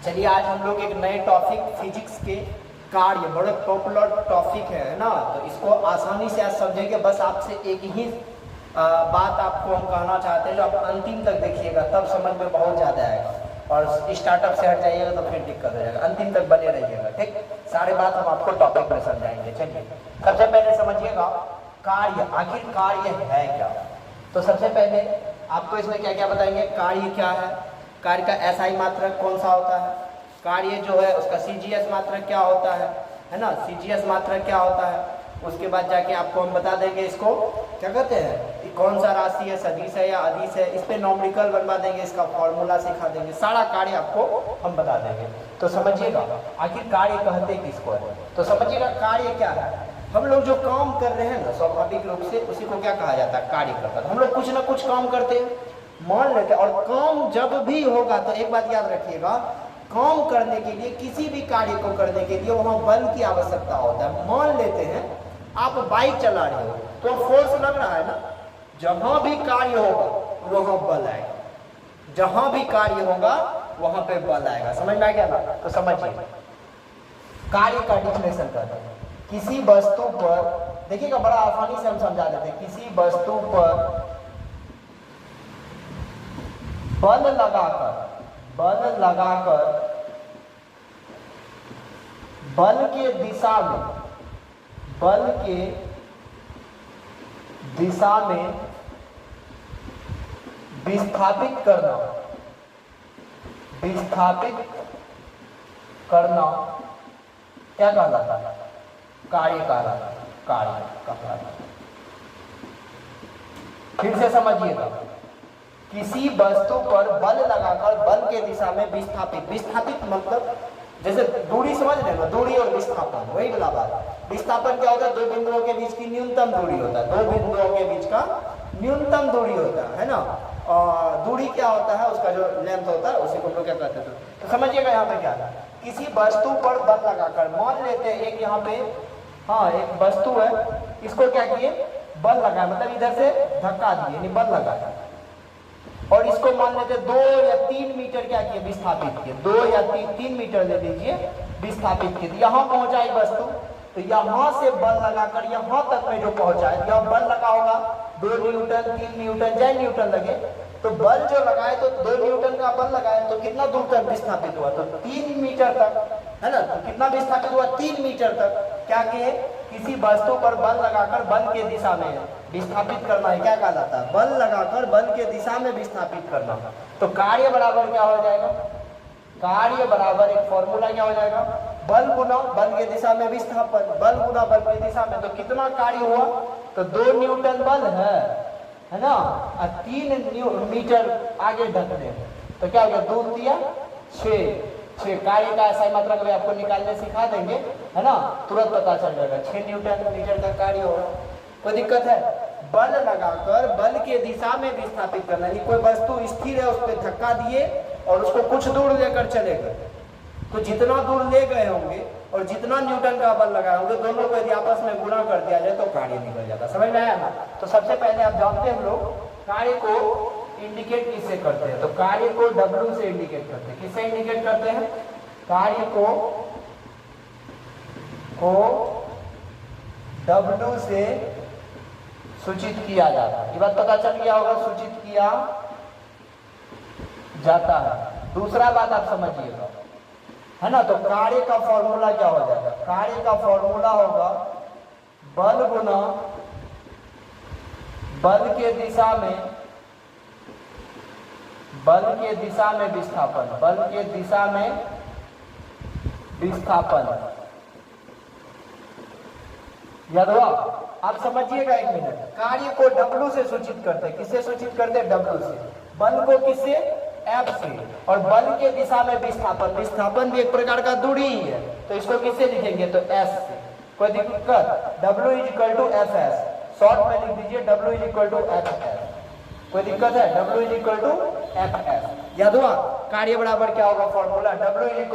चलिए आज हम लोग एक नए टॉपिक फिजिक्स के कार्य, बड़े पॉपुलर टॉपिक है ना, तो इसको आसानी से आज समझेंगे। बस आपसे एक ही बात आपको हम कहना चाहते हैं, जो आप अंतिम तक देखिएगा तब समझ में बहुत ज़्यादा आएगा, और स्टार्टअप से हट जाइएगा तो फिर दिक्कत हो जाएगा। अंतिम तक बने रहिएगा, ठीक। सारे बात हम आपको टॉपिक में समझाएंगे। चलिए सबसे पहले समझिएगा कार्य, आखिर कार्य है क्या। तो सबसे पहले आपको इसमें क्या क्या बताएंगे। कार्य क्या है, कार्य का एसआई मात्रक कौन सा होता है, कार्य जो है उसका सीजीएस मात्रक क्या होता है ना, सीजीएस मात्रक क्या होता है। उसके बाद जाके आपको हम बता देंगे इसको क्या कहते हैं, कौन सा राशि है, सदिश है या अदिश है, इस पे नॉमेरिकल बनवा देंगे, इसका फॉर्मूला सिखा देंगे, सारा कार्य आपको हम बता देंगे। तो समझिएगा आखिर कार्य कहते किसको है। तो समझिएगा कार्य क्या है। हम लोग जो काम कर रहे हैं ना स्वाभाविक रूप से उसी को क्या कहा जाता है, कार्य करता है। हम लोग कुछ ना कुछ काम करते हैं, मान लेते हैं, और काम जब भी होगा तो एक बात याद रखिएगा, काम करने के लिए, किसी भी कार्य को करने के लिए वहां बल की आवश्यकता होता है। मान लेते हैं आप बाइक चला रहे हो तो फोर्स लग रहा है ना, जहां भी कार्य होगा वहां बल आएगा, जहां भी कार्य होगा वहां पे बल आएगा। समझ में आ गया ना। तो समझिए कार्य का डिफिनेशन करते हैं। किसी वस्तु पर, देखिएगा बड़ा आसानी से हम समझा देते हैं, किसी वस्तु पर बल लगाकर बल के दिशा में विस्थापित करना क्या कहलाता है, कार्य कहलाता है, कार्य कहलाता है। फिर से समझिएगा, किसी वस्तु पर बल लगाकर बल के दिशा में विस्थापित मतलब जैसे दूरी समझ रहे हो, दूरी और विस्थापन वही वाला बात। विस्थापन क्या होता है, दो बिंदुओं के बीच की न्यूनतम दूरी होता है, दो बिंदुओं के बीच का न्यूनतम दूरी होता है ना। और दूरी क्या होता है, उसका जो लेंथ होता है उसी को हम लोग क्या कहते हैं। तो समझिएगा यहाँ पे क्या है, किसी वस्तु पर बल लगाकर, मान लेते हैं एक यहाँ पे एक वस्तु है, इसको क्या किए, बल लगाया, मतलब इधर से धक्का दिए यानी बल लगाया, और इसको मान लेते 2 या 3 मीटर क्या किए, विस्थापित किए, 2 या 3 मीटर ले लीजिए विस्थापित किए। यहाँ पहुंचाई वस्तु, तो यहाँ से बल लगाकर यहाँ तक में जो पहुंचाए, यहाँ बल लगा होगा 2 न्यूटन 3 न्यूटन जय न्यूटन लगे, तो बल जो लगाए तो 2 न्यूटन का बल लगाए तो कितना दूर तक विस्थापित हुआ, तो 3 मीटर तक, है ना। तो कितना विस्थापित हुआ, 3 मीटर तक। क्या किए, किसी वस्तु पर बल लगाकर बल के दिशा में विस्थापित करना है, क्या कहलाता है, बल लगाकर बल के दिशा में विस्थापित करना। तो कार्य बराबर क्या हो जाएगा, कार्य बराबर एक फॉर्मूला क्या हो जाएगा, बल गुना बल के दिशा में विस्थापन, बल गुना बल की दिशा में। तो कितना कार्य हुआ, तो 2 न्यूटन बल है ना, और 3 मीटर आगे ढकने, तो क्या हो गया, 2 दिया 6 कार्य का ऐसा मात्रा कभी आपको निकालने सिखा देंगे, है ना, तुरंत पता चल जाएगा 6 न्यूटन मीटर का कार्य होगा। कोई दिक्कत है, बल लगाकर बल के दिशा में विस्थापित करना, यानी कोई वस्तु स्थिर है उस पर धक्का दिए और उसको कुछ दूर लेकर चले गए, तो जितना दूर ले गए होंगे और जितना न्यूटन का बल लगाए होंगे, दोनों को यदि आपस में गुणा कर दिया जाए तो कार्य निकल जाता। समझ में आया ना। तो सबसे पहले आप जानते हैं हम लोग कार्य को इंडिकेट किससे करते हैं, तो कार्य को W से इंडिकेट करते हैं। किससे इंडिकेट करते हैं, कार्य को W से सूचित किया जाता है। ये बात पता चल गया होगा, सूचित किया जाता है। दूसरा बात आप समझिएगा, है ना, तो कार्य का फॉर्मूला क्या हो जाएगा, कार्य का फॉर्मूला होगा बल गुना बल के दिशा में विस्थापन, बल के दिशा में विस्थापन। याद हुआ। आप समझिएगा एक मिनट, कार्य को W से सूचित करते हैं। किससे सूचित करते हैं, W से। बल को किससे, F से। और बल के दिशा में विस्थापन, विस्थापन भी एक प्रकार का दूरी ही है, तो इसको किससे लिखेंगे, तो S से। कोई दिक्कत, W = FS, शॉर्ट में लिख दीजिए W = FS। कोई दिक्कत है, W = FS। याद हुआ। कार्य बराबर क्या होगा, फॉर्मूला W =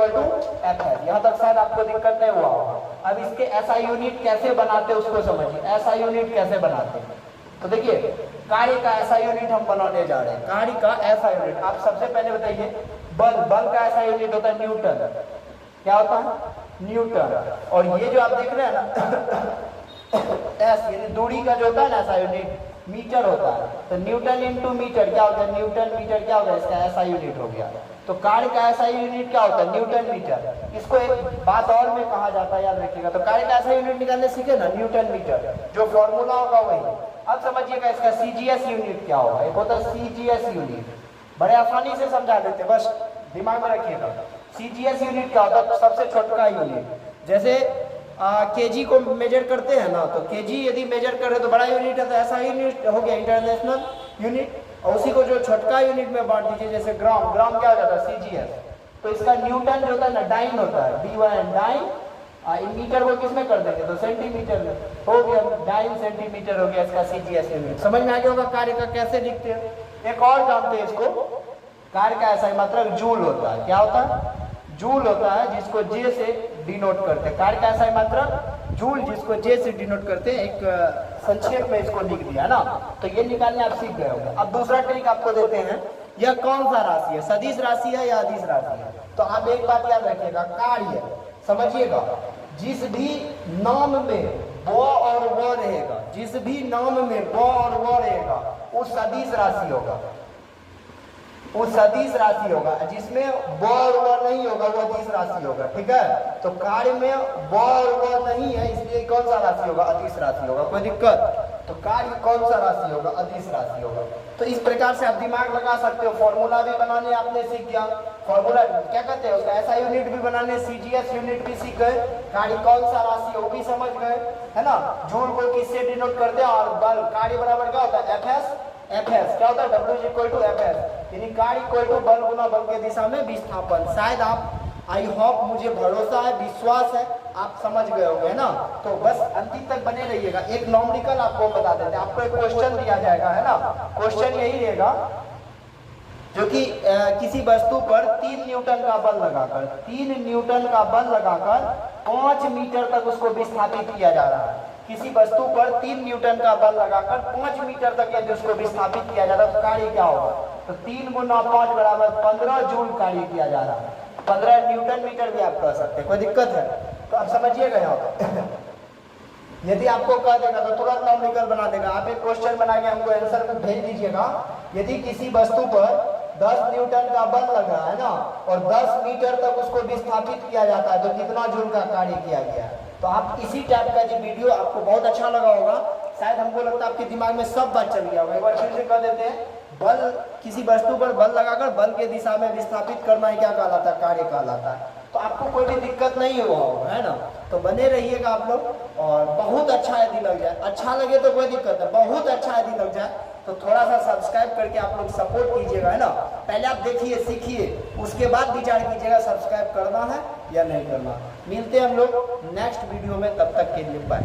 FS। यहाँ तक शायद आपको दिक्कत नहीं हुआ होगा। अब इसके SI यूनिट कैसे बनाते हैं उसको समझिए। SI यूनिट कैसे बनाते हैं, तो देखिए कार्य का SI यूनिट हम बनाने जा रहे हैं। कार्य का SI यूनिट आप सबसे पहले बताइए, बल, बल का ऐसा यूनिट होता है न्यूटन। क्या होता है? न्यूटन। और ये जो आप देख रहे हैं ना एस, यानी दूरी का जो होता है ना ऐसा यूनिट मीटर होता है। तो न्यूटन इंटू मीटर क्या होता है? न्यूटन मीटर क्या होगा? इसका ऐसा यूनिट हो गया। तो कार्य का ऐसा यूनिट क्या होता है? Newton metre. इसको एक बात और में कहा जाता है, याद रखिएगा। तो कार्य का ऐसा यूनिट निकालने सीखे ना, न्यूटन मीटर। जो फॉर्मूला होगा वही। अब समझिएगा इसका सीजीएस यूनिट क्या होगा। एक होता है सीजीएस यूनिट, बड़े आसानी से समझा देते, बस दिमाग में रखिएगा। सीजीएस यूनिट क्या होता है? सबसे छोटा यूनिट। जैसे केजी को मेजर करते हैं ना, तो केजी यदि मेजर करे तो बड़ा यूनिट है, तो ऐसा यूनिट हो गया इंटरनेशनल यूनिट। और उसी को जो छोटका यूनिट में बांट दीजिए, जैसे ग्राम, ग्राम क्या हो जाता है? सीजीएस। तो इसका न्यूटन जो होता है ना, डाइन होता है, D1 डाइन। मीटर को किस में कर देंगे? तो सेंटीमीटर में हो गया, डाइन सेंटीमीटर हो गया इसका सीजीएस यूनिट। समझ में आ गया होगा कार्य का कैसे लिखते हैं। एक और जानते हैं इसको, कार्य का ऐसा मतलब जूल होता है। क्या होता है? जूल होता है, जिसको जे से डिनोट करते हैं। कार्य का ऐसा मतलब जूल, जिसको जे से डिनोट करते हैं। एक संक्षेप में इसको लिख दिया ना, तो ये निकालने आप सीख गए होंगे। अब दूसरा ट्रिक आपको देते हैं, यह कौन सा राशि है? सदिश राशि है या अदिश राशि है? तो आप एक बात याद रखिएगा, कार्य समझिएगा, जिस भी नाम में ब और व रहेगा, जिस भी नाम में ब और व रहेगा, वो सदिश राशि होगा। वो सदिश राशि होगा। जिसमें ब और व नहीं होगा वो अदिश राशि होगा। ठीक है, तो कार्य में ब और व नहीं है, इसलिए कौन सा राशि होगा? अदिश राशि होगा। कोई दिक्कत? तो कार्य कौन सा राशि होगा? अदिश राशि होगा। तो इस प्रकार से आप दिमाग लगा सकते हो। फॉर्मूला भी बनाने आपने सीख गया, फॉर्मूला क्या कहते हैं उसका, ऐसा यूनिट भी बनाने, सीजीएस यूनिट भी सीख गए, कार्य कौन सा राशि है वो भी समझ गए, है ना। जूल को किससे डिनोट करते हैं, और बल कार्य बराबर क्या होता है? एफएस क्या होता है? W इक्वल टू एफएस, यानी कार्य इक्वल टू बल गुना बल के दिशा में विस्थापन। शायद आप, आई होप, मुझे भरोसा है, विश्वास है, आप समझ गए होंगे, है ना। तो बस अंतिम तक बने रहिएगा। एक नॉमेरिकल आपको बता देते हैं, आपको एक क्वेश्चन दिया जाएगा, है ना। क्वेश्चन यही रहेगा, जो कि किसी वस्तु पर 3 न्यूटन का बल लगाकर 3 न्यूटन का बल लगाकर 5 मीटर तक उसको विस्थापित किया जा रहा है। किसी वस्तु पर 3 न्यूटन का बल लगाकर 5 मीटर तक यदि उसको विस्थापित किया जा रहा है, तो कार्य क्या होगा? तो 3 गुना 5 बराबर 15 जूल कार्य किया जा रहा है। 15 न्यूटन मीटर भी आप कह सकते हैं, कोई दिक्कत है? तो आप समझिएगा यहाँ पर यदि आपको कह देगा तो तुरंत नॉमेरिकल बना देगा। आप एक क्वेश्चन बना के हमको आंसर में भेज दीजिएगा, यदि किसी वस्तु पर 10 न्यूटन का बल लगा है ना, और 10 मीटर तक उसको विस्थापित किया जाता है, तो कितना जूल का कार्य किया गया है। तो आप इसी टाइप का जो वीडियो आपको बहुत अच्छा लगा होगा, शायद हमको लगता है आपके दिमाग में सब बात चल गया होगा। एक बार फिर से कह देते हैं, बल, किसी वस्तु पर बल लगाकर बल के दिशा में विस्थापित करना ही क्या कहलाता है? कार्य कहलाता है। तो आपको कोई भी दिक्कत नहीं हुआ होगा, है ना। तो बने रहिएगा आप लोग, और बहुत अच्छा यदि लग जाए, अच्छा लगे तो कोई दिक्कत है, बहुत अच्छा यदि लग जाए तो थोड़ा सा सब्सक्राइब करके आप लोग सपोर्ट कीजिएगा, है ना। पहले आप देखिए, सीखिए, उसके बाद विचार कीजिएगा सब्सक्राइब करना है या नहीं करना। मिलते हैं हम लोग नेक्स्ट वीडियो में, तब तक के लिए बाय।